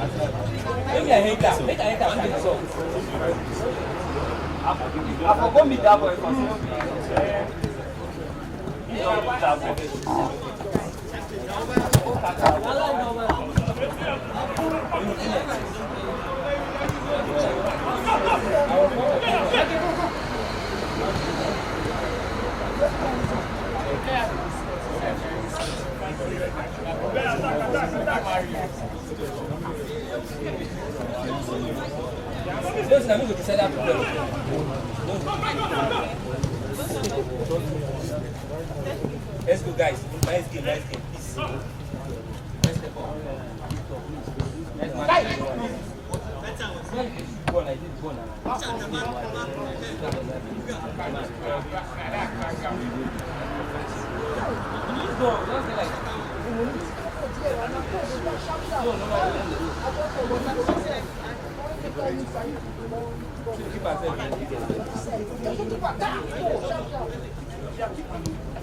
Maybe I hate that. Make I hate that. I forgot me that boy. Let's go, guys. Nice game, nice game. Peace. Let's go. Guys! Go on, I did go now. Go, just like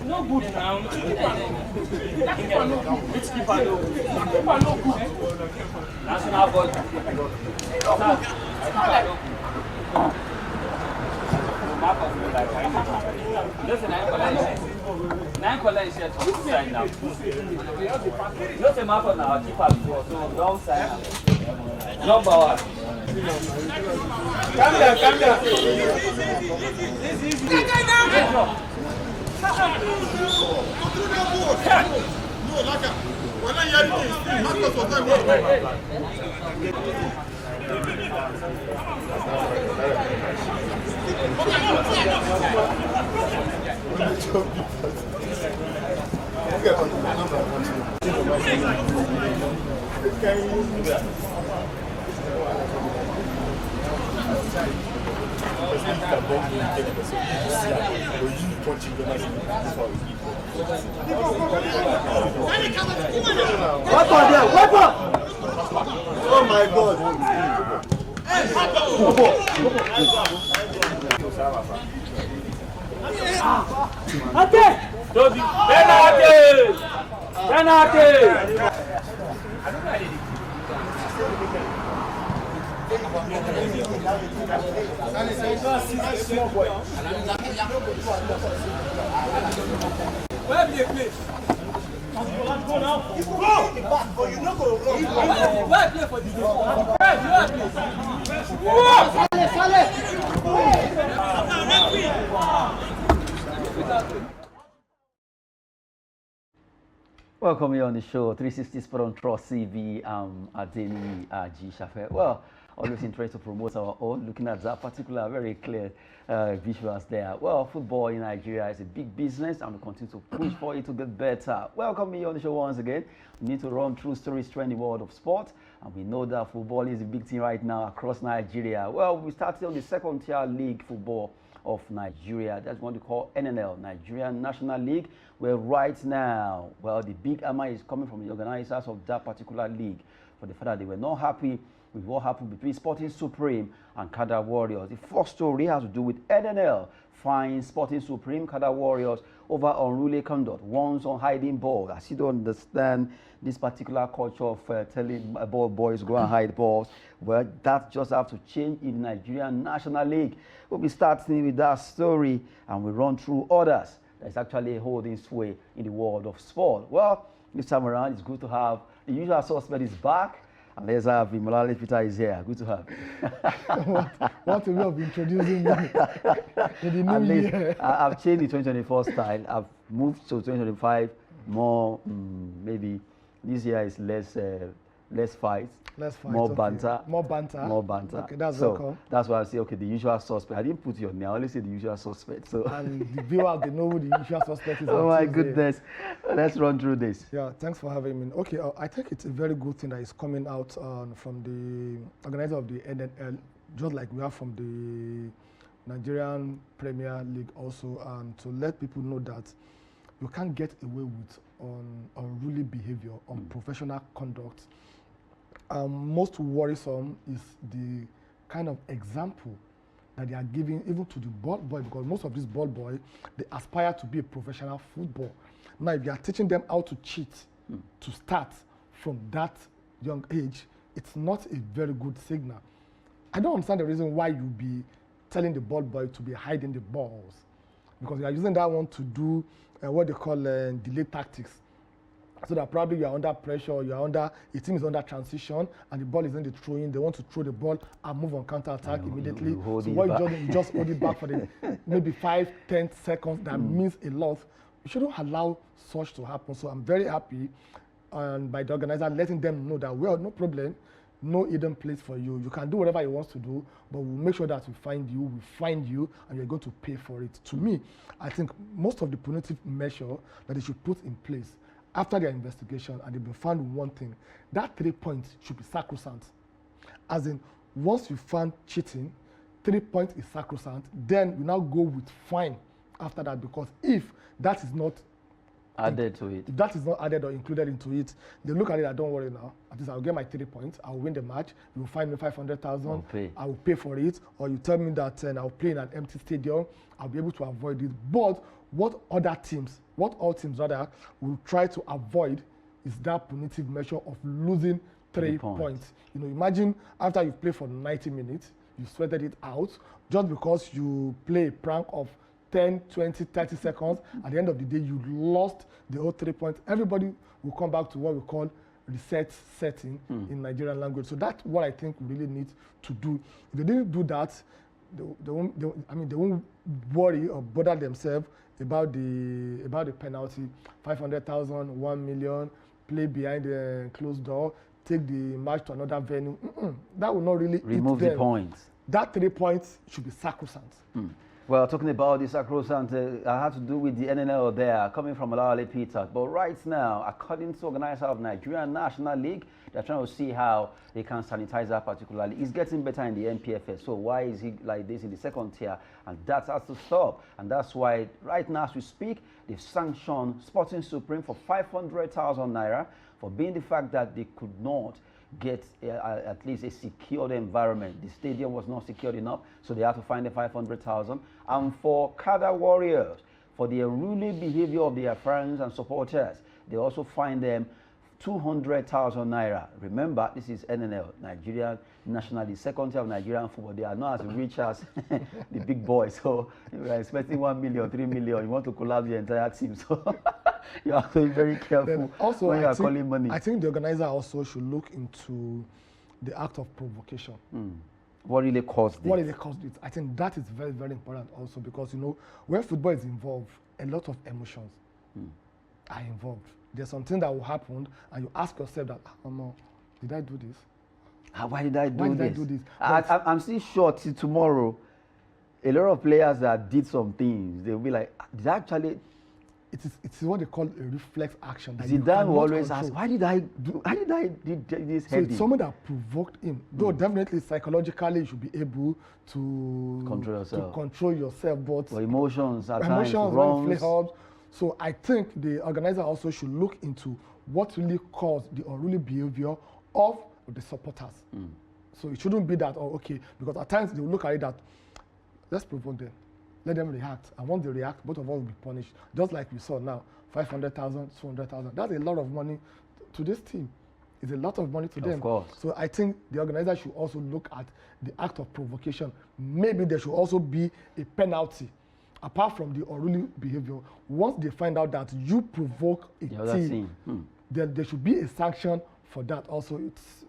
no good now. Which keeper no good? Keeper no good. National ball. Listen, I'm calling here to sign now. Not a map on our keeper before, so don't sign up. Number one. Come here, come here. This is easy. No, Laka. When I hear it, Marcus was not going. Weapon there, weapon! Oh my God! Penalty! Where be a place? Go now. Go! But you not go wrong. Where play for this? Welcome here on the show, 360 Sport on Trust CV. Adeni G. Shafe. Well, always interested to promote our own, looking at that particular very clear visuals there. Well, football in Nigeria is a big business and we continue to push for it to get better. Welcome here on the show once again. We need to run through stories trending the world of sport, and we know that football is a big thing right now across Nigeria. Well, we started on the second tier league football of Nigeria. That's what we call NNL, Nigerian National League, where right now, well, the big hammer is coming from the organizers of that particular league for the fact that they were not happy with what happened between Sporting Supreme and Kada Warriors. The first story has to do with NNL fines Sporting Supreme Kada Warriors over unruly conduct, once on hiding balls. As you don't understand this particular culture of telling ball boys go and hide balls, well, that just have to change in the Nigerian National League. We'll be starting with that story and we run through others that's actually holding sway in the world of sport. Well, this time around, it's good to have the usual suspect is back. And let's have Imolale Peter is here. Good to have you. What a way of introducing me in the new year. I've changed the 2024 style. I've moved to 2025 more, maybe this year is less fights. Less fights. More okay. banter. More banter. More banter. Okay, that's so cool. that's why I say, okay, the usual suspect. I didn't put your name. I only say the usual suspect. So and the viewers, they know who the usual suspect is. Oh my goodness. Let's run through this. Yeah, thanks for having me. Okay, I think it's a very good thing that is coming out from the organizer of the NNL, just like we are from the Nigerian Premier League also, and to let people know that you can't get away with unruly behavior, unprofessional conduct. Most worrisome is the kind of example that they are giving even to the ball boy, because most of these ball boys, they aspire to be a professional football. Now, if you are teaching them how to cheat to start from that young age, it's not a very good signal. I don't understand the reason why you be telling the ball boy to be hiding the balls, because you are using that one to do what they call delay tactics. So that probably you are under pressure, a team is under transition, and the ball is in the throwing. They want to throw the ball and move on counter attack immediately. So what you just hold it back for the maybe 5-10 seconds. That means a lot. You shouldn't allow such to happen. So I'm very happy by the organizer letting them know that, well, no problem, no hidden place for you. You can do whatever you want to do, but we'll make sure that we find you, and you're going to pay for it. To me, I think most of the punitive measure that they should put in place after their investigation, and they've been found with one thing, that 3 points should be sacrosanct. As in, once you found cheating, 3 points is sacrosanct, then you now go with fine after that, because if that is not added to it, if that is not added or included into it, they look at it and don't worry now. At least I'll get my 3 points, I'll win the match, you'll find me 500,000, I will pay for it, or you tell me that I'll play in an empty stadium, I'll be able to avoid it. But what all teams rather will try to avoid is that punitive measure of losing 3 points. You know, imagine after you've played for 90 minutes, you sweated it out, just because you play a prank of 10, 20, 30 seconds, at the end of the day, you lost the whole 3 points. Everybody will come back to what we call reset setting in Nigerian language. So that's what I think we really need to do. If they didn't do that, they won't worry or bother themselves about the penalty. 500,000, 1 million, play behind the closed door, take the match to another venue. That will not really remove the points. That 3 points should be sacrosanct. Well, talking about the sacrosanct, I had to do with the NNL there, coming from Olawale Peter. But right now, according to organizer of Nigerian National League, they're trying to see how they can sanitize that particularly. It's getting better in the NPFS, so why is he like this in the second tier? And that has to stop. And that's why right now as we speak, they've sanctioned Sporting Supreme for 500,000 naira for being the fact that they could not get at least a secured environment. The stadium was not secured enough, so they had to find the 500,000. And for Kada Warriors, for the unruly behavior of their friends and supporters, they also find them 200,000 naira. Remember, this is NNL, Nigerian National League, second tier of Nigerian football. They are not as rich as the big boys. So you are expecting 1 million, 3 million. You want to collapse the entire team. So you have to be very careful also, when you are calling money. I think the organizer also should look into the act of provocation. What really caused it? What really caused it? I think that is very, very important also, because, you know, when football is involved, a lot of emotions are involved. There's something that will happen, and you ask yourself that, did I do this? Why did I do this? I'm still sure till tomorrow, a lot of players that did some things, they'll be like, did I actually... It's what they call a reflex action. Zidane will always ask, why did I do this so it's someone that provoked him. Though definitely psychologically you should be able to control yourself, but emotions at times runs. So I think the organizer also should look into what really caused the unruly behavior of the supporters. So it shouldn't be that, because at times they will look at it that, let's provoke them. Let them react. And once they react, both of us will be punished. Just like we saw now, 500,000, 200,000. That's a lot of money to this team. It's a lot of money to them. Of course. So I think the organizer should also look at the act of provocation. Maybe there should also be a penalty. Apart from the unruly behavior, once they find out that you provoke a team, then there should be a sanction for that also.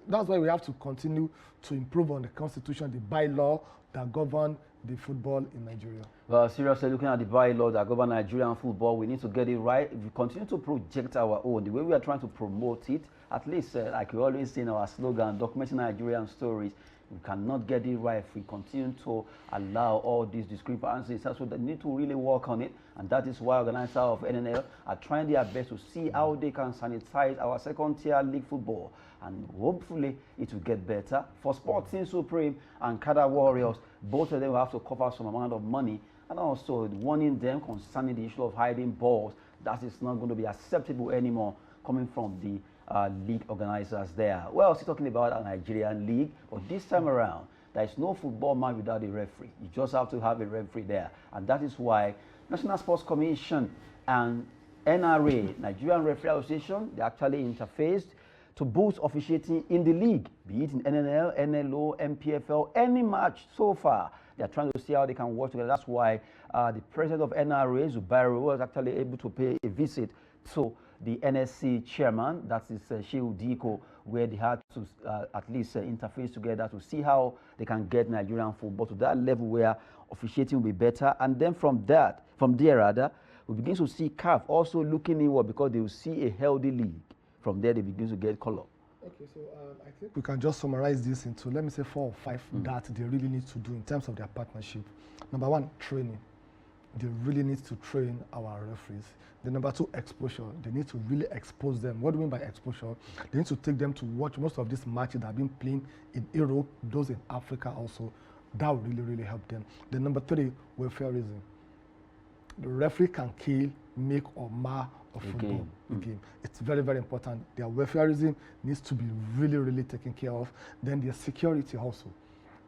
That's why we have to continue to improve on the constitution, the bylaw that govern the football in Nigeria. Well, seriously, looking at the bylaw that govern Nigerian football, we need to get it right. If we continue to project our own, the way we are trying to promote it, at least like we always say in our slogan, documenting Nigerian stories, we cannot get it right if we continue to allow all these discrepancies. So they need to really work on it, and that is why organizers of NNL are trying their best to see how they can sanitize our second-tier league football, and hopefully it will get better. For Sporting Supreme and Kada Warriors, both of them will have to cover some amount of money, and also warning them concerning the issue of hiding balls. That is not going to be acceptable anymore coming from the league organizers there. Well, still talking about our Nigerian league, but this time around, there is no football match without a referee. You just have to have a referee there, and that is why National Sports Commission and NRA, Nigerian Referee Association, they actually interfaced to boost officiating in the league, be it in NNL, NLO, MPFL, any match so far. They are trying to see how they can work together. That's why the president of NRA, Zubairu, was actually able to pay a visit to the NSC chairman, that is Shehu Diko, where they had to at least interface together to see how they can get Nigerian football to that level where officiating will be better. And then from there, we begin to see CAF also looking inward because they will see a healthy league. From there, they begin to get color. Okay, so I think we can just summarize this into, let me say, 4 or 5 that they really need to do in terms of their partnership. Number 1, training. They really need to train our referees. The number 2, exposure. They need to really expose them. What do we mean by exposure? They need to take them to watch most of these matches that have been playing in Europe, those in Africa also. That will really, really help them. The number 3, welfareism. The referee can kill, make or mar a football game. It's very, very important. Their welfareism needs to be really, really taken care of. Then their security also.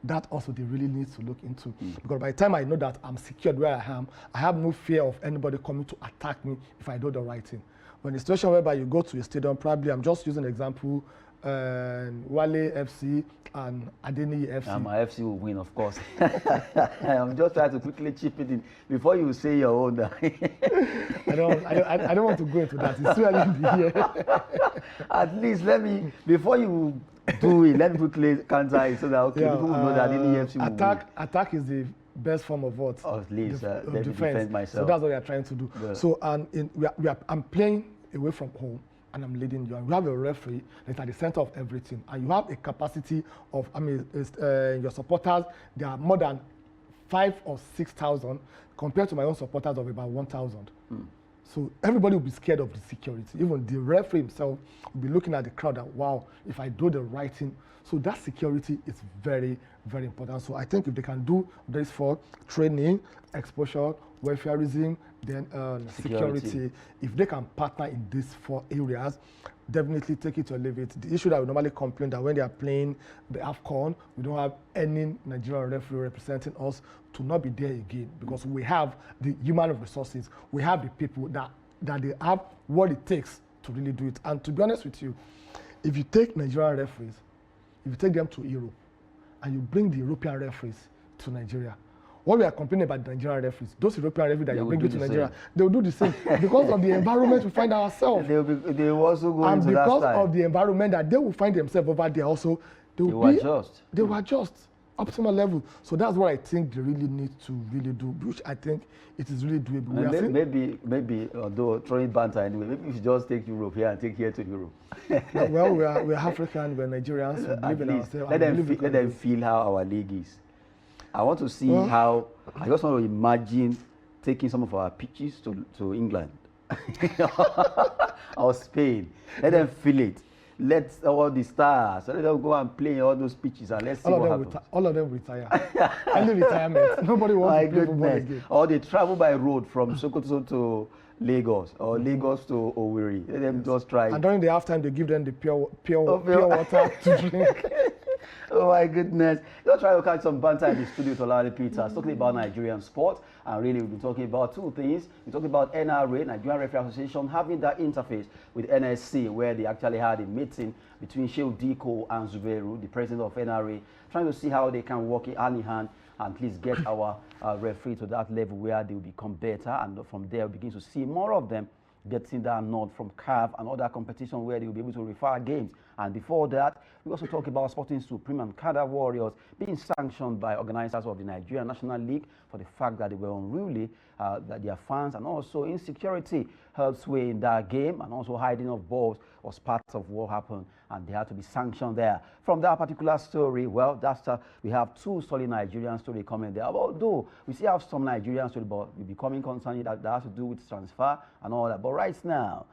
That also they really need to look into. Because by the time I know that I'm secured where I am, I have no fear of anybody coming to attack me if I do the right thing. When the situation whereby you go to a stadium, probably, I'm just using an example, Wale FC and Adeni FC. My FC will win, of course. I'm just trying to quickly chip it in before you say your own. I don't want to go into that. It's too early in the year. At least let me, before you do it, let me quickly counter it so that people will know that Adeni FC will win. Attack is the best form of what? At least let me defend myself. So that's what we are trying to do. Yeah. So I'm playing away from home, and I'm leading you. And you have a referee that's at the center of everything. And you have a capacity of, your supporters, there are more than 5,000 or 6,000 compared to my own supporters of about 1,000. So everybody will be scared of the security. Even the referee himself will be looking at the crowd and, wow, if I do the right thing. So that security is very, very important. So I think if they can do this for training, exposure, welfareism, then security, if they can partner in these 4 areas, definitely take it or leave it. The issue that we normally complain that when they are playing the AFCON, we don't have any Nigerian referee representing us to not be there again, because we have the human resources, we have the people that they have what it takes to really do it. And to be honest with you, if you take Nigerian referees, if you take them to Europe, and you bring the European referees to Nigeria, what we are complaining about the Nigerian referees, those European referees that you bring to Nigeria, they will do the same because of the environment we find ourselves. They will also go into that style. And because of the environment that they will find themselves over there also, they will adjust optimal level. So that's what I think they really need to really do, which I think it is really doable. Maybe although throwing banter anyway, maybe we should just take Europe here and take here to Europe. Well, we're African, we're Nigerians, we believe in ourselves. Let them feel how our league is. I want to see how, I just want to imagine taking some of our pitches to England or Spain. Let them feel it. Let all the stars, let them go and play all those pitches and let's see what happens. All of them retire. Early retirement. Nobody wants to play football again. Or they travel by road from Sokoto to Lagos or Lagos to Owerri. Let them just try. And during the halftime, they give them the pure water to drink. Oh my goodness. Let's try to catch some banter in the studio to Olawale Peters, talking about Nigerian sport. And really, we've been talking about 2 things. We're talking about NRA, Nigerian Referee Association, having that interface with NSC, where they actually had a meeting between Shehu Diko and Zubairu, the president of NRA, trying to see how they can work hand in hand and at least get our referee to that level where they will become better. And from there, we begin to see more of them getting that nod from CAF and other competition where they will be able to refer games. And before that, we also talk about Sporting Supreme and Kada Warriors being sanctioned by organizers of the Nigerian National League for the fact that they were unruly, that their fans and also insecurity held sway in that game, and also hiding of balls was part of what happened, and they had to be sanctioned there. From that particular story, well, we have 2 solid Nigerian stories coming there. Although we still have some Nigerian stories, but we're becoming concerned that has to do with transfer and all that. But right now,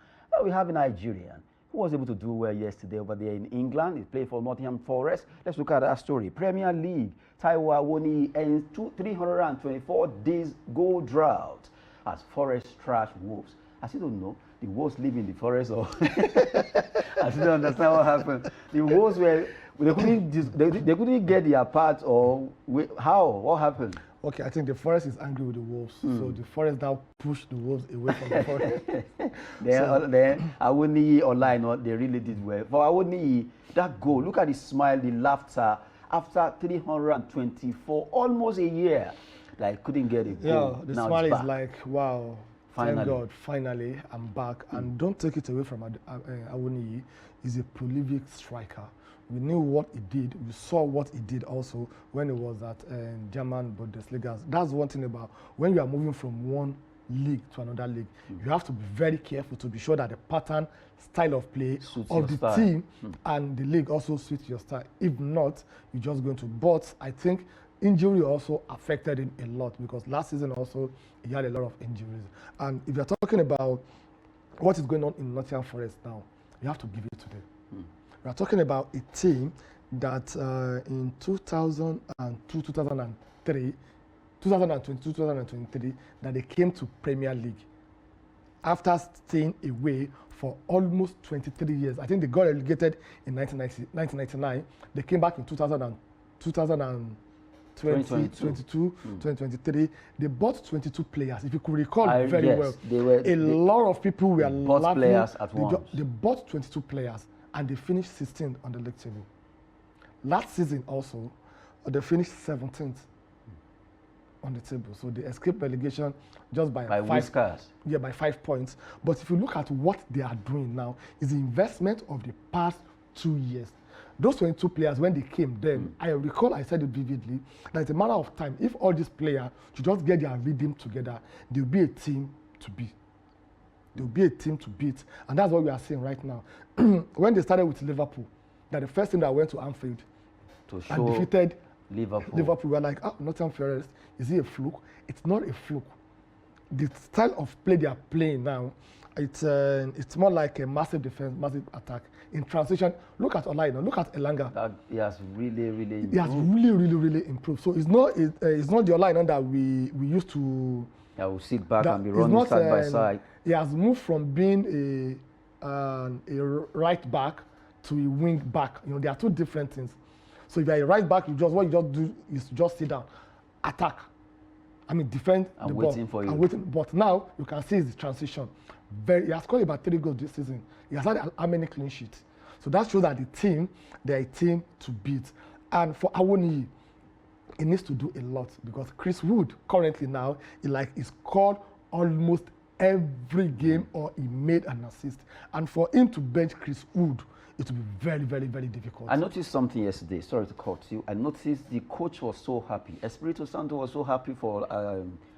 we have a Nigerian who was able to do well yesterday over there in England. He played for Nottingham Forest. Let's look at that story. Premier League, Taiwo Awoniyi ends 324 days goal drought as Forest trash Wolves. I still don't know. The Wolves live in the forest, or I still don't understand what happened. The Wolves they couldn't get their part, or how? What happened? Okay, I think the Forest is angry with the Wolves, so the Forest now push the Wolves away from the Forest. Then Awoniyi online, they really did well. For Awoniyi, that goal, look at the smile, the laughter after 324, almost a year. Like couldn't get it. Yeah, the smile is like, wow, finally. Thank God, finally I'm back. And don't take it away from Awoniyi. He's a prolific striker. We knew what he did. We saw what he did also when he was at German Bundesliga. That's one thing about when you are moving from one league to another league. You have to be very careful to be sure that the pattern, style of play of the team and the league also suits your style. If not, you're just going to. But I think injury also affected him a lot because last season also he had a lot of injuries. And if you're talking about what is going on in Nottingham Forest now, you have to give it to them. We are talking about a team that in 2002, 2003, 2022, 2023, that they came to Premier League after staying away for almost 23 years. I think they got relegated in 1999. They came back in 2023. They bought 22 players. If you could recall very well, a lot of people were laughing. Players at once. They bought 22 players. And they finished 16th on the league table. Last season also, they finished 17th on the table. So they escaped relegation just by 5 whiskers. Yeah, by 5 points. But if you look at what they are doing now, is the investment of the past 2 years. Those 22 players, when they came then, I recall I said it vividly, that it's a matter of time. If all these players should just get their rhythm together, they'll be a team to beat. They'll be a team to beat. And that's what we are seeing right now. When they started with Liverpool, that the first team that went to Anfield and defeated Liverpool, we were like, Nottingham Forest, is it a fluke? It's not a fluke. The style of play they are playing now, it's more like a massive defense, massive attack. In transition, look at Olaina, look at Elanga. He has really improved. He has really improved. So it's not the Olaina that we used to. I will sit back and be running side by side. He has moved from being a right back to a wing back. You know, there are two different things. So if you're a right back, what you just do is just sit down, attack. I mean, defend the ball. Waiting for you. And waiting. But now you can see the transition. He has scored about 3 goals this season. He has had how many clean sheets? So that shows that they're a team to beat. And for Awoniyi, he needs to do a lot because Chris Wood currently now is scored almost every game or he made an assist. And for him to bench Chris Wood, it will be very difficult. I noticed something yesterday. Sorry to cut you. I noticed the coach was so happy. Espirito Santo was so happy for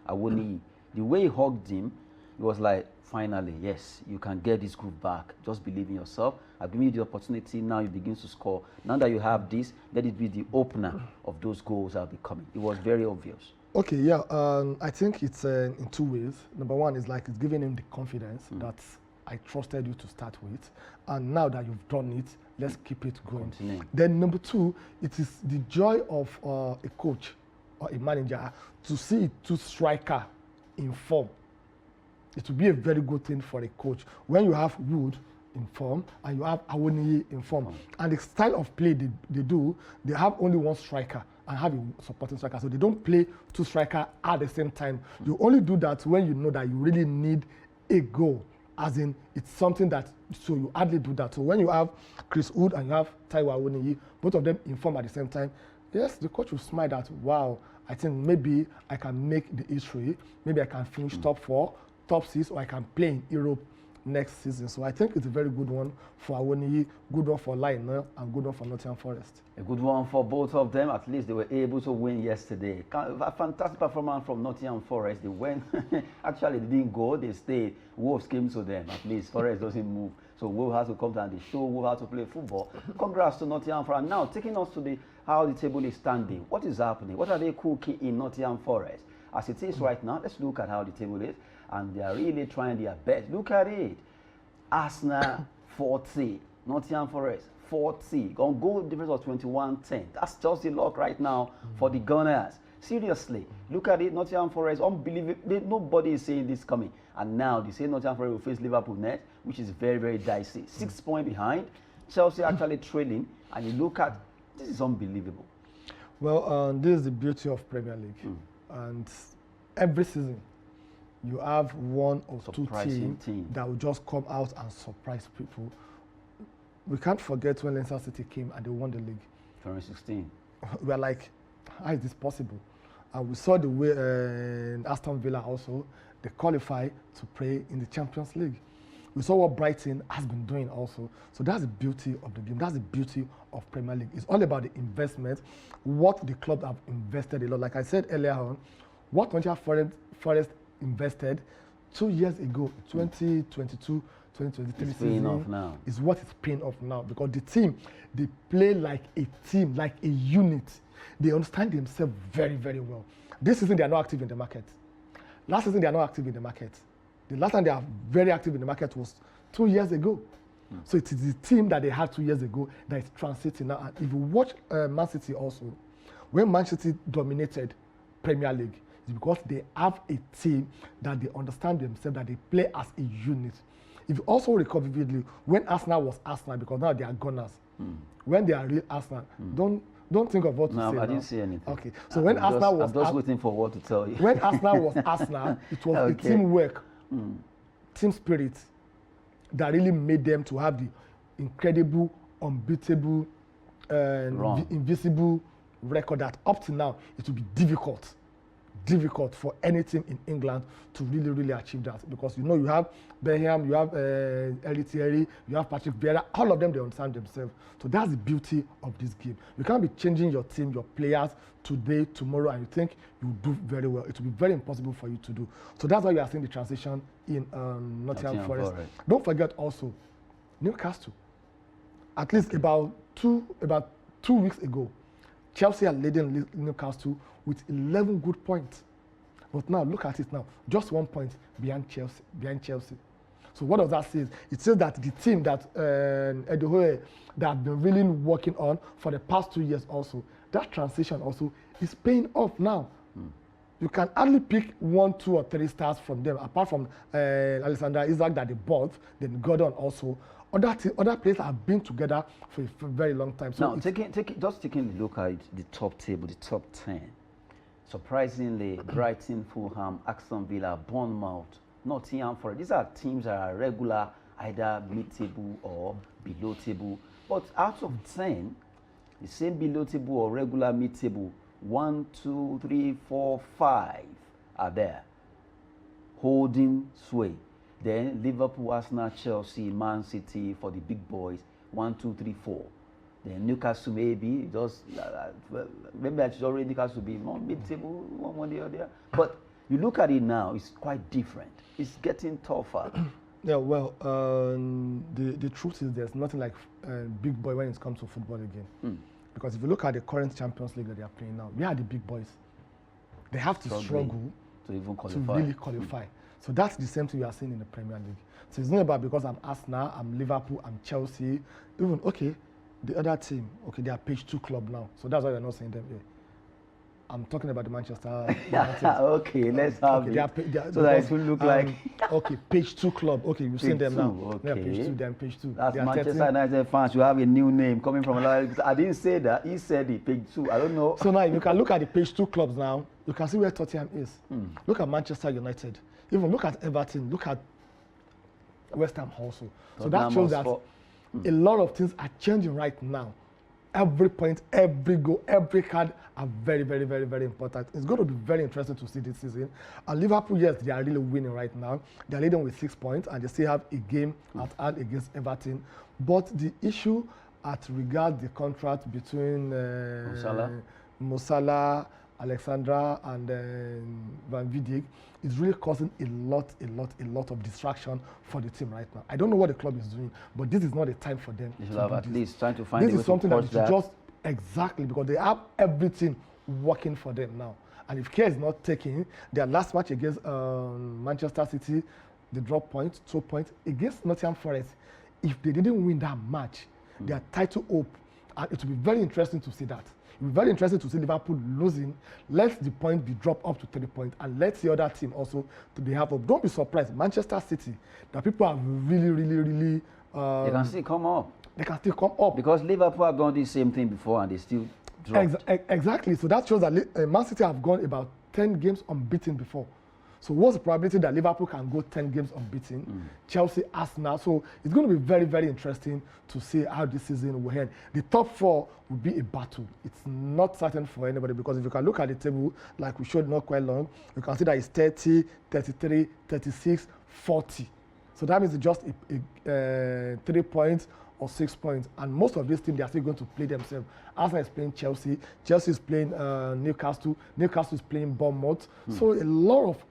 Awoniyi. The way he hugged him, it was like, finally, yes, you can get this group back. Just believe in yourself. I've given you the opportunity. Now you begin to score. Now that you have this, let it be the opener of those goals that will be coming. It was very obvious. Okay, yeah. I think it's in 2 ways. Number one is like it's giving him the confidence that I trusted you to start with. And now that you've done it, let's keep it going. Then number 2, it is the joy of a coach or a manager to see 2 striker in form. It will be a very good thing for a coach when you have Wood in form and you have Awoniyi in form. And the style of play they do, they have only 1 striker and have a supporting striker. So they don't play 2 strikers at the same time. You only do that when you know that you really need a goal. As in, it's something that, so you hardly do that. So when you have Chris Wood and you have Taiwo Awoniyi, both of them in form at the same time, yes, the coach will smile that, wow, I think maybe I can make the history. Maybe I can finish top 4, top 6, or I can play in Europe next season. So I think it's a very good one for Awoniyi, good one for Lionel, and good one for Nottingham Forest. A good one for both of them. At least they were able to win yesterday. A fantastic performance from Nottingham Forest. They went, actually they didn't go, they stayed. Wolves came to them. At least Forest doesn't move. So Wolves has to come down and they show Wolves how to play football. Congrats to Nottingham Forest. Now, taking us to how the table is standing. What is happening? What are they cooking in Nottingham Forest? As it is right now, let's look at how the table is. And they are really trying their best. Look at it. Arsenal 40, Nottingham Forest 40. On goal difference of 21-10. That's just the luck right now for the Gunners. Seriously, look at it. Nottingham Forest, unbelievable. Nobody is saying this coming. And now they say Nottingham Forest will face Liverpool next, which is very dicey. 6 points behind. Chelsea actually trailing. And you look at, this is unbelievable. Well, this is the beauty of Premier League. and every season you have one or two Surprising teams that will just come out and surprise people. We can't forget when Leicester City came and they won the league. 2016. We are like, how is this possible? And we saw the way Aston Villa also, they qualify to play in the Champions League. We saw what Brighton has been doing also. So that's the beauty of the game. That's the beauty of Premier League. It's all about the investment, what the clubs have invested a lot. Like I said earlier on, what Nottingham Forest invested 2 years ago, 2022, 2023 it's paying season, off now. is what is paying off now, because the team, they play like a team, like a unit. They understand themselves very, very well. This season, they are not active in the market. Last season, they are not active in the market. The last time they are very active in the market was 2 years ago. So it is the team that they had 2 years ago that is transiting now. And if you watch Man City also, when Man City dominated Premier League, it's because they have a team that they understand themselves, that they play as a unit. If you also recall vividly, when Arsenal was Arsenal, because now they are Gunners, when they are real Arsenal, don't think of what to say. No, I now. didn't say anything. Okay, so when Arsenal was... I'm just waiting for what to tell you. When Arsenal was Arsenal, it was Okay. a teamwork, team spirit that really made them to have the incredible, unbeatable, invisible record that up to now it will be difficult for any team in England to really, really achieve that, because you know you have Bellingham, you have Thierry, you have Patrick Vieira, all of them, they understand themselves. So that's the beauty of this game. You can't be changing your team, your players today, tomorrow, and you think you do very well. It will be very impossible for you to do. So that's why you are seeing the transition in Nottingham Forest. Don't forget also Newcastle. At least about two weeks ago, Chelsea are leading Newcastle with 11 good points. But now, look at it now. Just 1 point behind Chelsea. So what does that say? It says that the team that Edohoe that have been really working on for the past 2 years also, that transition also is paying off now. You can hardly pick 1, 2, or 3 stars from them, apart from Alexander Isak that they bought, then Gordon also. Other players have been together for a very long time. So now, just taking a look at the top table, the top 10. Surprisingly, Brighton, Fulham, Aston Villa, Bournemouth, Nottingham Forest. These are teams that are regular, either mid-table or below table. But out of 10, the same below table or regular mid-table, 1, 2, 3, 4, 5 are there, holding sway. Then Liverpool, Arsenal, Chelsea, Man City for the big boys, 1, 2, 3, 4. Then Newcastle maybe just maybe I should already Newcastle be more mid-table, one the other. But you look at it now, it's quite different. It's getting tougher. Yeah, well, the truth is there's nothing like big boy when it comes to football again. Because if you look at the current Champions League that they are playing now, we are the big boys. They have to struggle to even qualify. To really qualify. So that's the same thing you are seeing in the Premier League. So it's not about because I'm Arsenal, I'm Liverpool, I'm Chelsea. Even, okay, the other team, okay, they are page 2 club now. So that's why you're not seeing them here. I'm talking about the Manchester United. Okay, let's have it. So that it will look like... okay, page 2 club. Okay, you've seen them now. Okay. Yeah, page 2, then page 2. That's Manchester United fans. You have a new name coming from... I didn't say that. He said it, page 2. I don't know. So now, if you can look at the page 2 clubs now, you can see where Tottenham is. Look at Manchester United. Even look at Everton. Look at West Ham also. So that shows that a lot of things are changing right now. Every point, every goal, every card are very, very, very, very important. It's going to be very interesting to see this season. And Liverpool, yes, they are really winning right now. They are leading with 6 points, and they still have a game at hand against Everton. But the issue at regard the contract between Mo Salah, Alexandra, and Van Vidic is really causing a lot of distraction for the team right now. I don't know what the club is doing, but this is not the time for them. They should have at least trying to find this is something that you should just exactly, because they have everything working for them now. And if care is not taking their last match against Manchester City, they dropped 2 points against Nottingham Forest. If they didn't win that match, their title hope, and it will be very interesting to see that. It will be very interesting to see Liverpool losing. Let the point be dropped up to 3 points, and let the other team also to be have up. Don't be surprised, Manchester City, that people are really. They can still come up. They can still come up because Liverpool have done the same thing before, and they still dropped. Exactly. So that shows that Man City have gone about 10 games unbeaten before. So what's the probability that Liverpool can go 10 games unbeaten? Chelsea, Arsenal. So it's going to be very, very interesting to see how this season will end. The top 4 will be a battle. It's not certain for anybody because if you can look at the table, like we showed not quite long, you can see that it's 30, 33, 36, 40. So that means it's just 3 points or 6 points. And most of these teams, they are still going to play themselves. Arsenal is playing Chelsea. Chelsea is playing Newcastle. Newcastle is playing Bournemouth. So a lot of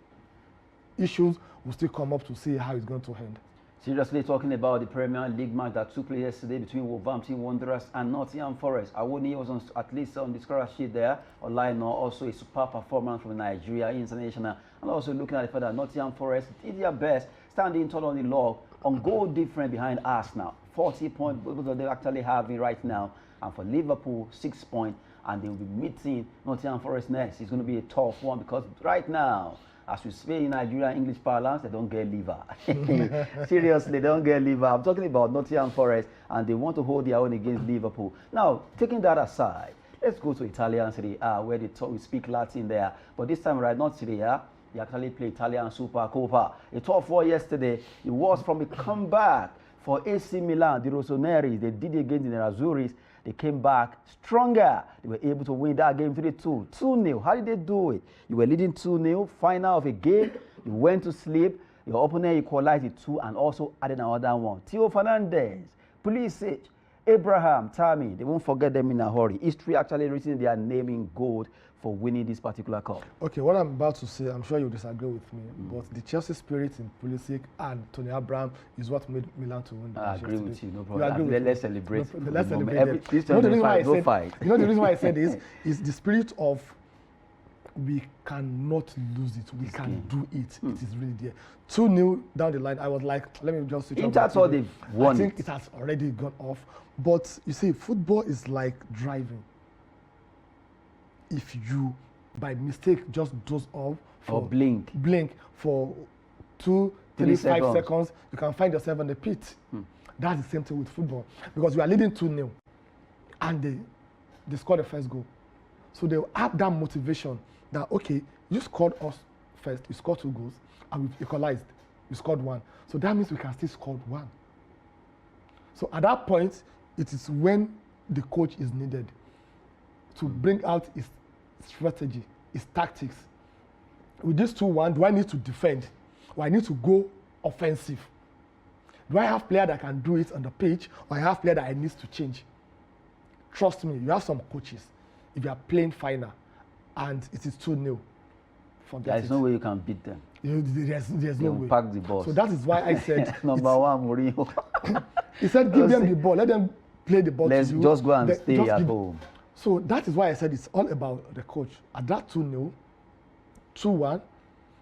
issues will still come up to see how it's going to end. Seriously talking about the Premier League match that took place yesterday between Wolverhampton Wanderers and Nottingham Forest. Awoni was at least on the scorer sheet there. Olaino also a super performance from Nigeria International. And also looking at the fact that Nottingham Forest did their best, standing tall on the log, on goal different behind Arsenal. 40 points, because they actually have it right now. And for Liverpool, 6 points. And they will be meeting Nottingham Forest next. It's going to be a tough one because right now, as we say in Nigeria English parlance, they don't get liver. Seriously, they don't get liver. I'm talking about Nottingham Forest, and they want to hold their own against Liverpool. Now, taking that aside, let's go to Italian Serie A, where we speak Latin there. But this time, right, not Serie A. They actually play Italian Super Coppa. A top 4 yesterday. It was from a comeback for AC Milan, the Rossoneri. They did it against the Nerazzurris. They came back stronger. They were able to win that game 3-2. 2-0. How did they do it? You were leading 2-0, final of a game. You went to sleep. Your opponent equalized it 2 and also added another one. Theo Fernandez, Pulisic, Abraham, Tammy. They won't forget them in a hurry. History actually written their name in gold for winning this particular cup. Okay, what I'm about to say, I'm sure you disagree with me, but the Chelsea spirit in Pulisic and Tony Abraham is what made Milan to win the match. I agree with you, no problem. You agree with Let's celebrate. No, let's celebrate. You know the reason why I said this is the spirit of we cannot lose it. We can do it. It is really there. 2-0 down the line, I was like, let me just switch off. That's all they've won. I think it has already gone off. But you see, football is like driving. If you, by mistake, just doze off or blink for 2, 3, 5 seconds, you can find yourself in the pit. That's the same thing with football because you are leading 2-0 and they scored the first goal. So they have that motivation that, okay, you scored us first, you scored 2 goals, and we've equalized, we scored 1. So that means we can still score 1. So at that point, it is when the coach is needed to bring out his strategy, his tactics. With this 2-1, do I need to defend or I need to go offensive? Do I have player that can do it on the pitch or I have player that I need to change? Trust me, you have some coaches. If you are playing final and it is 2-0, forget it. There's no way you can beat them. There's no way. Pack the ball. So that is why I said number 1, Mourinho. He said give them the ball, let them play the ball. Let's just go and stay at home. So that is why I said it's all about the coach. At that 2-0, 2-1,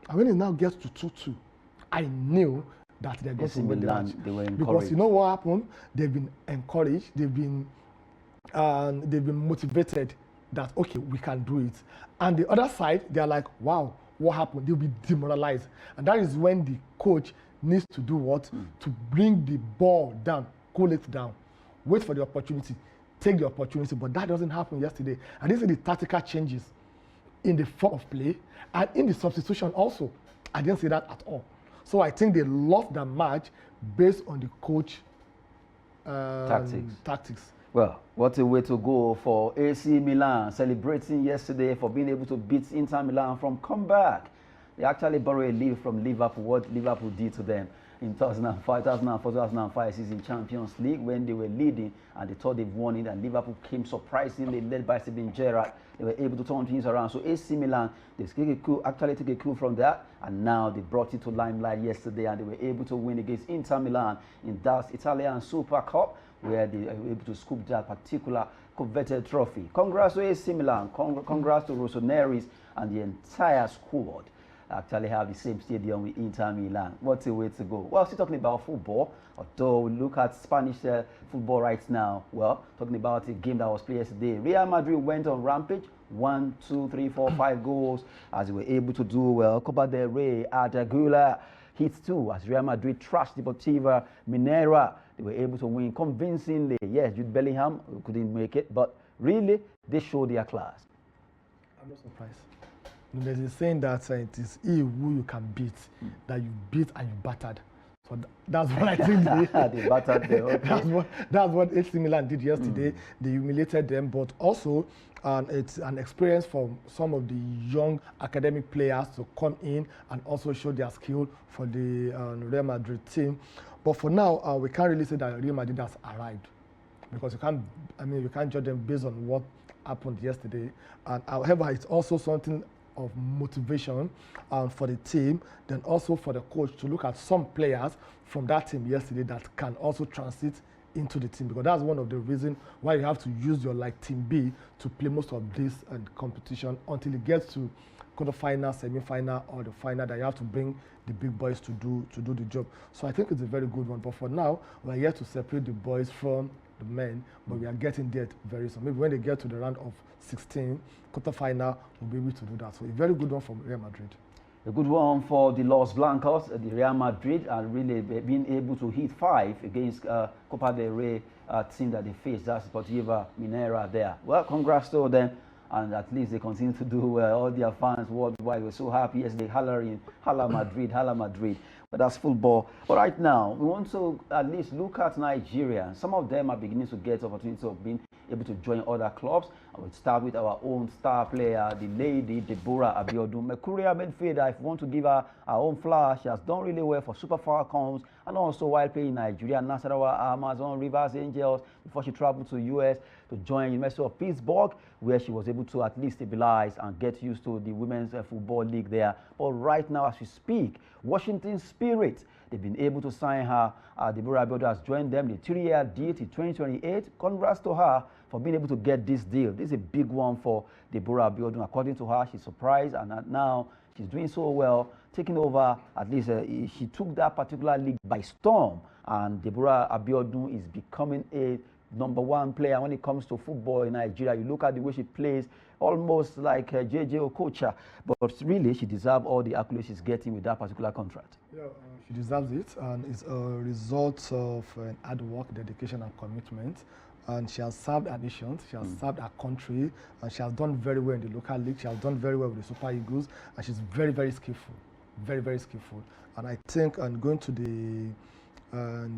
and when it now gets to 2-2, I knew that they're going to win the match. They were encouraged. Because you know what happened? They've been encouraged, they've been motivated that, okay, we can do it. And the other side, they're like, wow, what happened? They'll be demoralized. And that is when the coach needs to do what? To bring the ball down, cool it down, wait for the opportunity, take the opportunity. But that doesn't happen yesterday. And these are the tactical changes in the form of play and in the substitution also. I didn't see that at all. So I think they lost the match based on the coach tactics. Well, what a way to go for AC Milan, celebrating yesterday for being able to beat Inter Milan from comeback. They actually borrowed a lead from Liverpool, what Liverpool did to them in 2004-2005 season Champions League when they were leading and they thought they've won it, and Liverpool came surprisingly, led by Steven Gerrard. They were able to turn things around. So AC Milan, they actually took a coup from that, and now they brought it to limelight yesterday, and they were able to win against Inter Milan in that Italian Super Cup, where they were able to scoop that particular coveted trophy. Congrats to AC Milan, congrats to Rossoneri's and the entire squad. Actually have the same stadium with Inter Milan. What a way to go. Well, still talking about football, although we look at Spanish football right now. Well, talking about a game that was played yesterday. Real Madrid went on rampage. 1, 2, 3, 4, 5 goals as they were able to do well. Copa del Rey, Ardagula hits 2 as Real Madrid trashed Deportiva Minera. They were able to win convincingly. Yes, Jude Bellingham couldn't make it, but really, they showed their class. I'm not surprised. There's a saying that it is he who you can beat, that you beat and you battered. So that's what I think they battered them. Okay. that's what AC Milan did yesterday. They humiliated them, but also it's an experience for some of the young academic players to come in and also show their skill for the Real Madrid team. But for now, we can't really say that Real Madrid has arrived, because you can't judge them based on what happened yesterday. And however, it's also something of motivation for the team, then also for the coach to look at some players from that team yesterday that can also transit into the team, because that's one of the reasons why you have to use your team B to play most of this competition until it gets to quarter-final, semi-final, or the final, that you have to bring the big boys to do the job. So I think it's a very good one. But for now, we're here to separate the boys from the men, but we are getting there very soon. Maybe when they get to the round of 16, quarter-final, we'll be able to do that. So a very good one for Real Madrid. A good one for the Los Blancos, the Real Madrid, and really being able to hit 5 against Copa del Rey team that they faced. That's Deportiva Minera there. Well, congrats to them, and at least they continue to do well. All their fans worldwide were so happy yesterday, hollering, Hala Madrid, Hala Madrid. But that's football. But right now, we want to at least look at Nigeria. Some of them are beginning to get opportunities of being able to join other clubs. And we'll start with our own star player, the lady Deborah Abiodun. Mercurial midfielder, if we want to give her our own flower, she has done really well for Super Falcons and also while playing in Nigeria, Nasarawa, Amazon, Rivers Angels, before she traveled to the US to join University of Pittsburgh, where she was able to at least stabilize and get used to the Women's Football League there. But right now, as we speak, Washington Spirit, they've been able to sign her. Deborah Abiodun has joined them, the 3-year deal to 2028. Congrats to her for being able to get this deal. This is a big one for Deborah Abiodun. According to her, she's surprised, and now she's doing so well, taking over. At least she took that particular league by storm, and Deborah Abiodun is becoming a #1 player when it comes to football in Nigeria. You look at the way she plays, almost like JJ Okocha, but really she deserves all the accolades she's getting with that particular contract. Yeah, she deserves it, and it's a result of hard work, dedication, and commitment. And she has served her nation, she has served her country, and she has done very well in the local league. She has done very well with the Super Eagles, and she's very, very skillful, very, very skillful. And I think going to the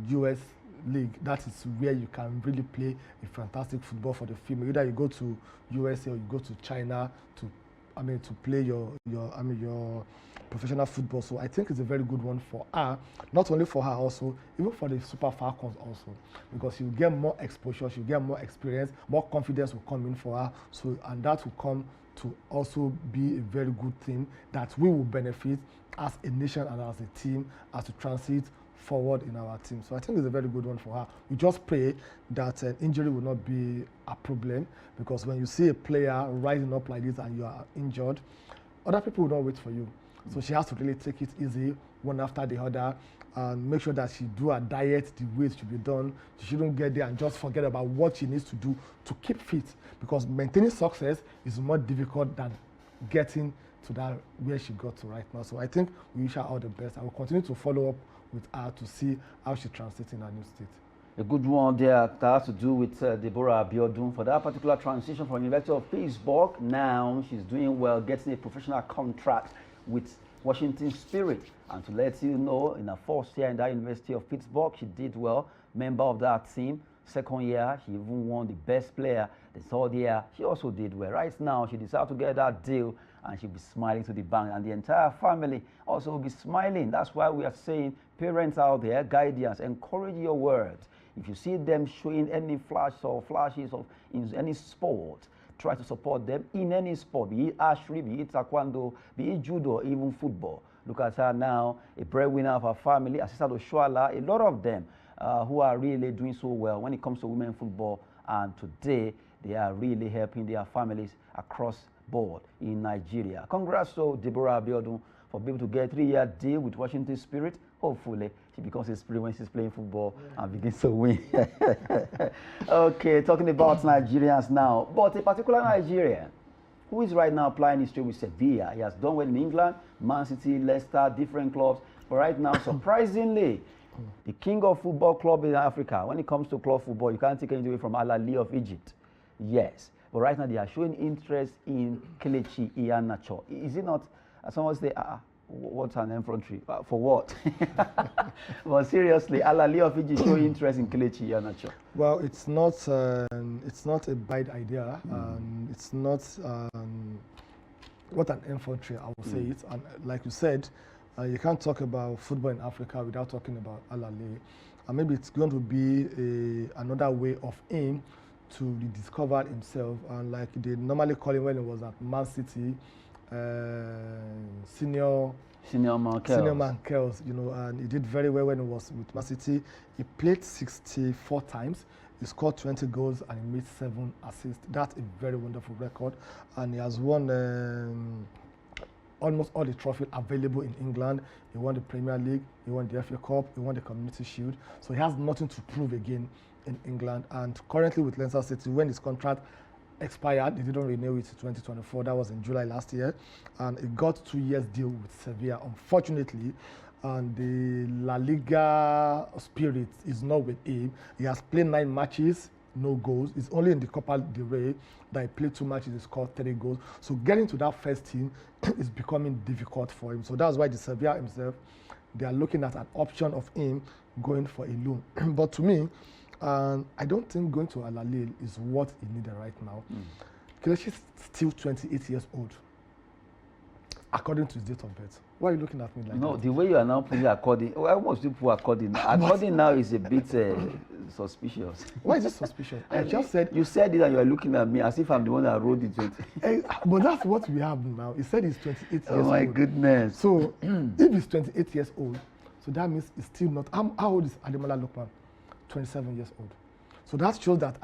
US league, that is where you can really play a fantastic football for the female. Either you go to USA or you go to China to play your professional football. So I think it's a very good one for her, not only for her, also even for the Super Falcons also, because she'll get more exposure, she'll get more experience, more confidence will come in for her. So, and that will come to also be a very good thing that we will benefit as a nation and as a team as we transit forward in our team. So I think it's a very good one for her. We just pray that an injury will not be a problem, because when you see a player rising up like this and you are injured, other people will not wait for you. So she has to really take it easy, one after the other, and make sure that she do her diet the way it should be done. She shouldn't get there and just forget about what she needs to do to keep fit, because maintaining success is more difficult than getting to that where she got to right now. So I think we wish her all the best. I will continue to follow up with her to see how she translates in her new state. A good one there that has to do with Deborah Abiodun for that particular transition from University of Pittsburgh. Now she's doing well, getting a professional contract with Washington Spirit. And to let you know, in her first year in that University of Pittsburgh, she did well, member of that team. Second year, she even won the best player. The third year, she also did well. Right now, she decided to get that deal, and she'll be smiling to the bank, and the entire family also will be smiling. That's why we are saying, parents out there, guardians, encourage your words. If you see them showing any flashes of in any sport, try to support them in any sport, be it archery, be it taekwondo, be it judo, or even football. Look at her now, a breadwinner of her family, Asisa Oshuala, a lot of them who are really doing so well when it comes to women football, and today they are really helping their families across board in Nigeria. Congrats to Deborah Abiodun for being able to get a 3-year deal with Washington Spirit. Hopefully, she becomes a spirit when she's playing football and begins to win. Okay, talking about Nigerians now, but a particular Nigerian who is right now applying history with Sevilla. He has done well in England, Man City, Leicester, different clubs. But right now, surprisingly, the king of football club in Africa, when it comes to club football, you can't take anything away from Al Ahly of Egypt. Yes, But right now they are showing interest in Kelechi Iheanacho. Is it not? Someone say, what's an infantry? For what? But seriously, Al Ahly of Egypt show interest in Kelechi Iheanacho. Well, it's not a bad idea. It's not what an infantry, I will say it. And like you said, you can't talk about football in Africa without talking about Al Ahly. And maybe it's going to be another way of him to rediscover himself. And like they normally call him when he was at Man City, senior Mankels, you know, and he did very well when he was with Man City. He played 64 times. He scored 20 goals and he made 7 assists. That's a very wonderful record. And he has won almost all the trophies available in England. He won the Premier League, he won the FA Cup, he won the Community Shield. So he has nothing to prove again in England. And currently with Leicester City, when his contract expired, they didn't renew it to 2024. That was in July last year. And he got 2 years deal with Sevilla, unfortunately. And the La Liga spirit is not with him. He has played 9 matches, no goals. It's only in the Copa del Rey that he played 2 matches, he scored 3 goals. So getting to that first team is becoming difficult for him. So that's why the Sevilla himself, they are looking at an option of him going for a loan. But to me, I don't think going to Al Ahly is what he needed right now. Kelechi is still 28 years old, according to his date of birth. Why are you looking at me like that? No, the way you are now putting according, why must you put according? According now is a bit suspicious. Why is it suspicious? I just said... You said it and you are looking at me as if I'm the one that wrote it. But that's what we have now. He said he's 28 years old. Oh my goodness. So, if he's 28 years old, so that means he's still not... How old is Ademola Lookman? 27 years old. So that shows that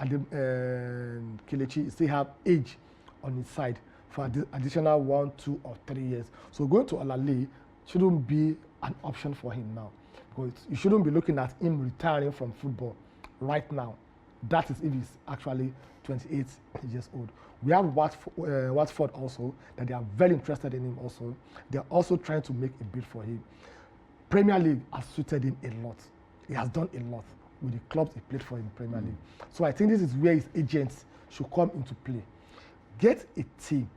Kelechi still have age on his side for additional 1, 2, or 3 years. So going to Al Ahly shouldn't be an option for him now. Because you shouldn't be looking at him retiring from football right now. That is if he's actually 28 years old. We have Watford also, that they are very interested in him also. They are also trying to make a bid for him. Premier League has suited him a lot. He has done a lot with the clubs he played for in the Premier League. So I think this is where his agents should come into play. Get a team,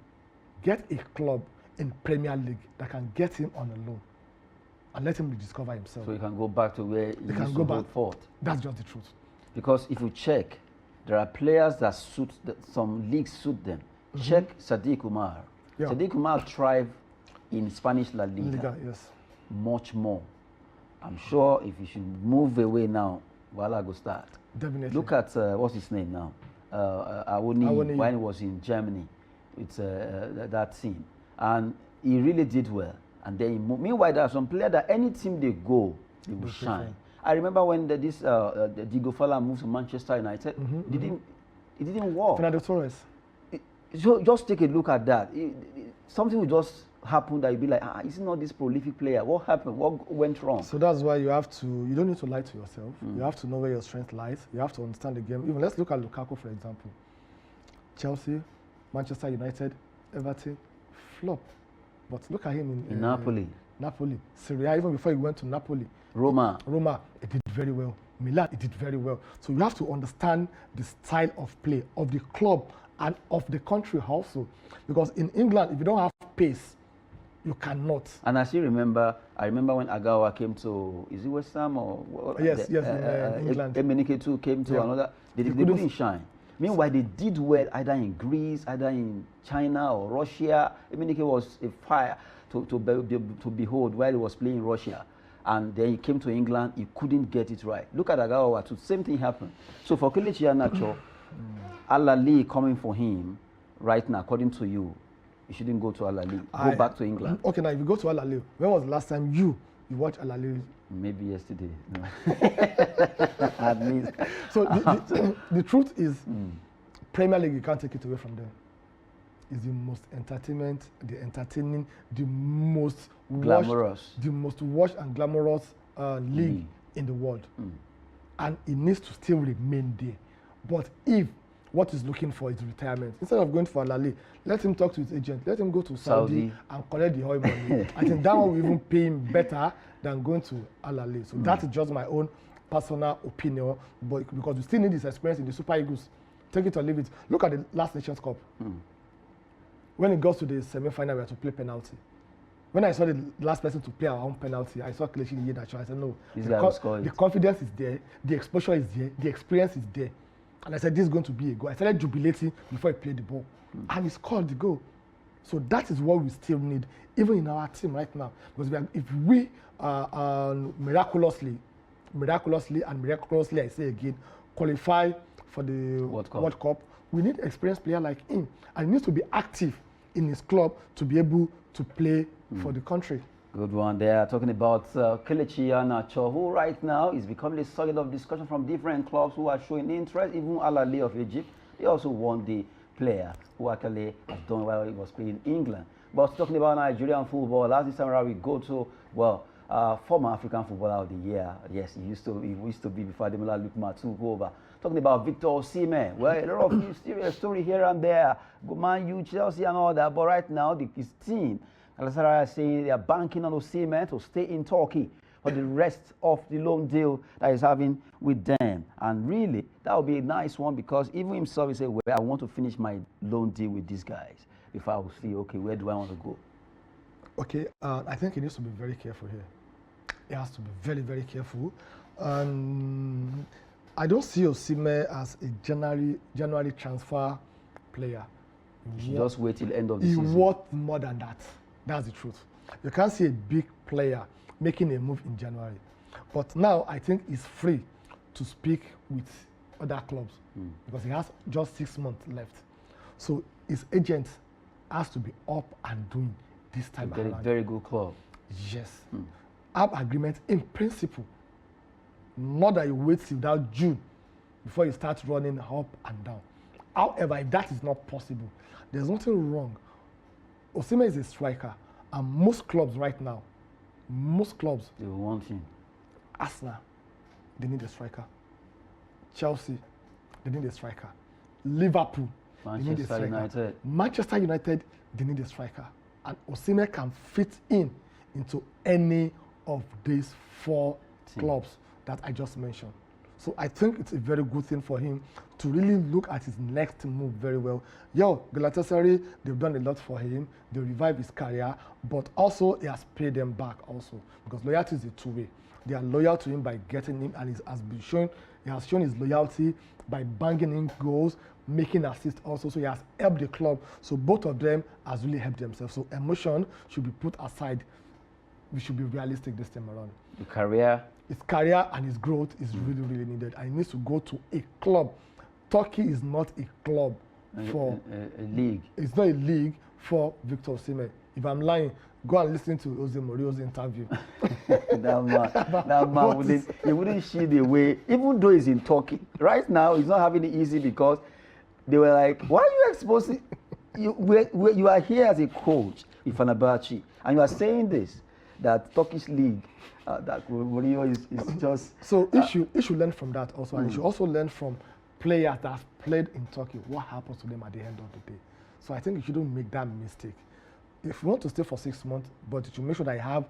get a club in Premier League that can get him on a loan and let him rediscover himself. So he can go back to where he used to hold forth. That's just the truth. Because if you check, there are players that suit, some leagues suit them. Check Sadiq Umar. Yeah. Sadiq Umar thrived in Spanish La Liga. Yes. Much more. I'm sure if you should move away now, Wala go start. Definitely. Look at, what's his name now? Awoni, when he was in Germany. It's that team. And he really did well. And then, meanwhile, there are some players that any team they go, they will shine. I remember when Diego Fala moved to Manchester United, it didn't work. Fernando Torres. So just take a look at that. Something will just happen that you'll be like, is it not this prolific player? What happened? What went wrong? So that's why you don't need to lie to yourself. You have to know where your strength lies. You have to understand the game. Even let's look at Lukaku, for example. Chelsea, Manchester United, Everton, flop. But look at him in Napoli. Napoli. Serie A, even before he went to Napoli. Roma, he did very well. Milan, he did very well. So you have to understand the style of play of the club and of the country also. Because in England, if you don't have pace, you cannot. And I remember when Agawa came to, is it West Ham or? Yes, in England. Emenike too came to another. They couldn't shine. Meanwhile, they did well either in Greece, either in China or Russia. Emenike was a fire to behold while he was playing in Russia. And then he came to England, he couldn't get it right. Look at Agawa too, same thing happened. So for Kelechi Iheanacho, Al Ahly coming for him right now, according to you, you shouldn't go to Al Ahly. Go back to England. Okay, now if you go to Al Ahly, when was the last time you watched Al Ahly? Maybe yesterday. No. At least. So the truth is, Premier League, you can't take it away from them. It's the most entertaining, the most glamorous, the most watched and glamorous league in the world. And it needs to still remain there. But if what he's looking for is retirement, instead of going for Al Ahly, let him talk to his agent. Let him go to Saudi and collect the oil money. I think that one will even pay him better than going to Al Ahly. So that is just my own personal opinion. But because we still need this experience in the Super Eagles Take it or leave it. Look at the last Nations Cup. When it goes to the semi-final, we have to play penalty. When I saw the last person to play our own penalty, I saw Kelechi Iheanacho. I said, no, the confidence is there, the exposure is there, the experience is there. And I said, this is going to be a goal. I started jubilating before he played the ball. And he scored the goal. So that is what we still need, even in our team right now. Because if we miraculously, I say again, qualify for the World Cup, we need experienced player like him. And he needs to be active in his club to be able to play for the country. Good one there. Talking about Kelechi Iheanacho, who right now is becoming a subject of discussion from different clubs who are showing interest. Even Al Ahly of Egypt, they also want the player who actually has done while he was playing in England. But talking about Nigerian football, last time around we go to, well, former African footballer of the year. Yes, he used to be before Ademola Lookman took over. Talking about Victor Osimhen. Well, a lot of mysterious story here and there. Man U, Chelsea and all that. But right now, his team, Galatasaray, are saying they are banking on Osimhen to stay in Turkey for the rest of the loan deal that he's having with them. And really, that would be a nice one because even himself, he said, well, I want to finish my loan deal with these guys before I will see, okay, where do I want to go? Okay, I think he needs to be very careful here. He has to be very, very careful. I don't see Osimhen as a January transfer player. You should just wait till the end of the season. He worth more than that. That's the truth. You can't see a big player making a move in January. But now I think he's free to speak with other clubs because he has just 6 months left. So his agent has to be up and doing this time around. A very good club. Yes. Have agreement in principle. Not that you wait till that June before you start running up and down. However, if that is not possible, there's nothing wrong. Osimhen is a striker, and most clubs right now, they want him. Arsenal, they need a striker. Chelsea, they need a striker. Liverpool, they need a striker. United. Manchester United, they need a striker. And Osimhen can fit into any of these 4 clubs that I just mentioned. So I think it's a very good thing for him to really look at his next move very well. Galatasaray, they've done a lot for him. They revived his career, but also he has paid them back also because loyalty is a two-way. They are loyal to him by getting him, and he has shown his loyalty by banging in goals, making assists also. So he has helped the club. So both of them has really helped themselves. So emotion should be put aside. We should be realistic this time around. His career and his growth is really, really needed. And he needs to go to a club. Turkey is not a club for a league. It's not a league for Victor Osimhen. If I'm lying, go and listen to Jose Mourinho's interview. that man he wouldn't shield away, even though he's in Turkey. Right now, he's not having it easy because they were like, why are you exposing? You are here as a coach in Fenerbahce, and you are saying this, that Turkish league, that Mourinho is just... So he should learn from that also, and he should also learn from players that have played in Turkey, what happens to them at the end of the day. So I think you shouldn't make that mistake. If you want to stay for 6 months, but you should make sure that you have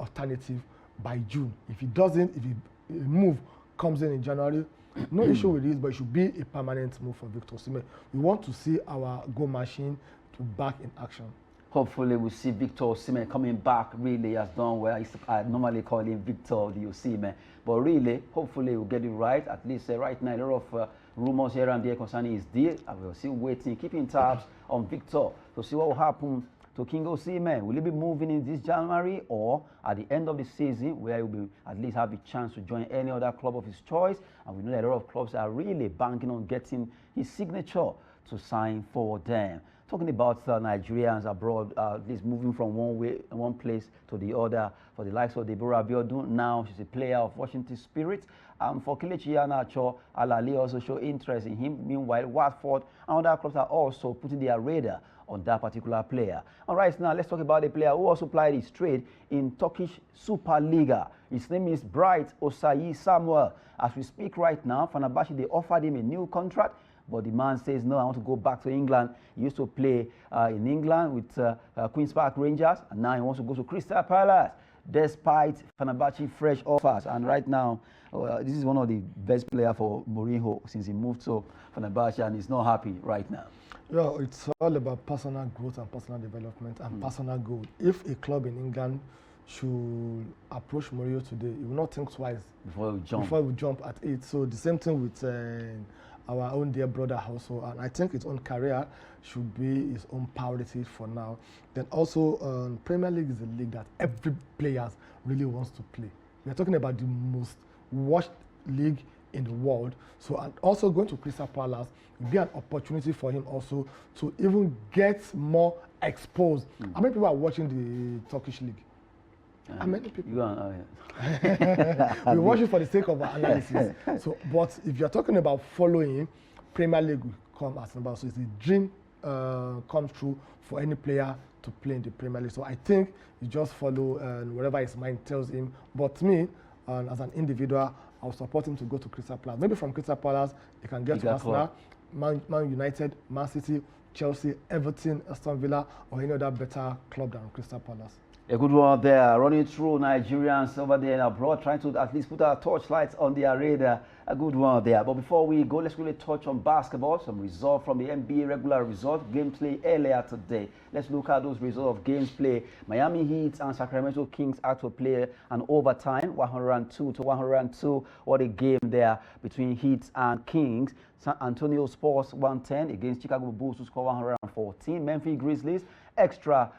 alternative by June. If a move comes in January, no issue with this, but it should be a permanent move for Victor Osimhen. We want to see our goal machine to back in action. Hopefully we'll see Victor Osimhen coming back. Really has done well. I normally call him Victor the Osimhen, but really, hopefully we'll get it right. At least right now, a lot of rumors here and there concerning his deal. I will still waiting, keeping tabs on Victor to see what will happen to King Osimhen. Will he be moving in this January, or at the end of the season, where he will at least have a chance to join any other club of his choice? And we know that a lot of clubs are really banking on getting his signature to sign for them. Talking about Nigerians abroad, at least moving from one place to the other. For the likes of Deborah Abiodun, now she's a player of Washington Spirit. For Kelechi Iheanacho, Al Ahly also show interest in him. Meanwhile, Watford and other clubs are also putting their radar on that particular player. All right, now let's talk about a player who also played his trade in Turkish Super Liga. His name is Bright Osayi Samuel. As we speak right now, Fenerbahce, they offered him a new contract, but the man says, no, I want to go back to England. He used to play in England with Queen's Park Rangers, and now he wants to go to Crystal Palace. despite Fenerbahce fresh offers. And right now, this is one of the best players for Mourinho since he moved to Fenerbahce, and he's not happy right now. Yeah, it's all about personal growth and personal development and personal goal. If a club in England should approach Mourinho today, he will not think twice Before we jump at it. So the same thing with our own dear brother also, and I think his own career should be his own priority for now. Then also, Premier League is a league that every player really wants to play. We are talking about the most watched league in the world. So, and also going to Crystal Palace will be an opportunity for him also to even get more exposed. How many people are watching the Turkish league? How many people? We watch it for the sake of our analysis. So, but if you're talking about following, Premier League will come as number. So it's a dream come true for any player to play in the Premier League. So I think you just follow whatever his mind tells him. But me, as an individual, I'll support him to go to Crystal Palace. Maybe from Crystal Palace, he can get to Arsenal, Man United, Man City, Chelsea, Everton, Aston Villa, or any other better club than Crystal Palace. A good one there, running through Nigerians over there and abroad, trying to at least put our torchlights on their radar. A good one there. But before we go, let's really touch on basketball. Some result from the NBA regular result, game play earlier today. Let's look at those results of games play. Miami Heat and Sacramento Kings had to play an overtime, 102-102. What a game there between Heat and Kings. San Antonio Spurs 110 against Chicago Bulls, who scored 114. Memphis Grizzlies, extra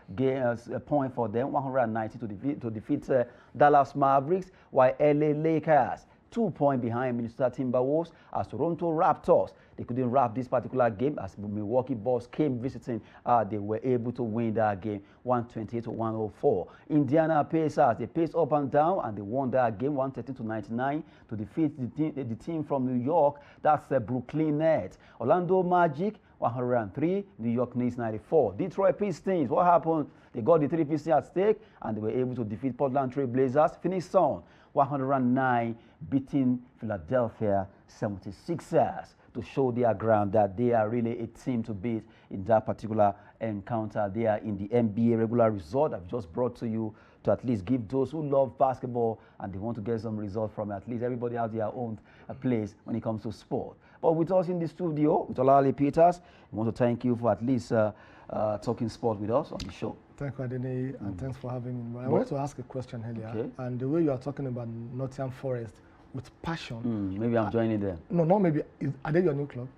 point for them, 190 to defeat Dallas Mavericks, while LA Lakers 2 points behind Minnesota Timberwolves as Toronto Raptors. They couldn't wrap this particular game as Milwaukee Bucks came visiting. They were able to win that game 128-104. Indiana Pacers, they paced up and down and they won that game 113-99 to defeat the team from New York. That's the Brooklyn Nets. Orlando Magic 103, New York Knicks 94. Detroit Pistons, what happened? They got the 3 Pistons at stake and they were able to defeat Portland Trail Blazers. Phoenix Suns 109, beating Philadelphia 76ers to show their ground that they are really a team to beat in that particular encounter. They are in the NBA regular result I've just brought to you to at least give those who love basketball and they want to get some result from it. At least everybody has their own place when it comes to sport. But with us in the studio, with Olale Peters, I want to thank you for at least talking sport with us on the show. Thank you, Adeni, and thanks for having me. I wanted to ask a question earlier, and the way you are talking about Nottingham Forest with passion. Maybe I'm joining them. No, not maybe. Are they your new club?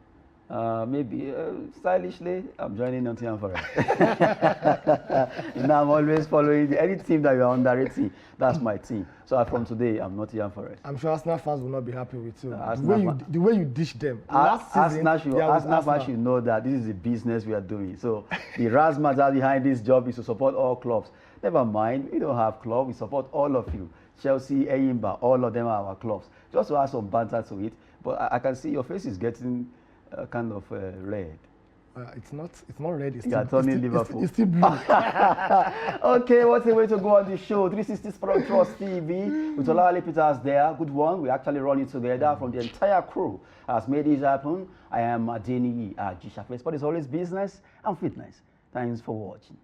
Maybe stylishly, I'm joining Nottingham Forest. Now I'm always following any team that you are underrating. That's my team. So from today, I'm Nottingham Forest. I'm sure Arsenal fans will not be happy with you. The way you dish them. Arsenal fans should know that this is a business we are doing. So the razzmatazz behind this job is to support all clubs. Never mind, we don't have clubs. We support all of you. Chelsea, Eyimba, all of them are our clubs. Just to add some banter to it. But I can see your face is getting kind of red. It's not red. It's turning Liverpool. It's still blue. Okay, what's the way to go on the show? 360 Sport Trust TV with Olale Peters there. Good one. We actually run it together from the entire crew has made this happen. I am Adeni G. But it's always business and fitness. Thanks for watching.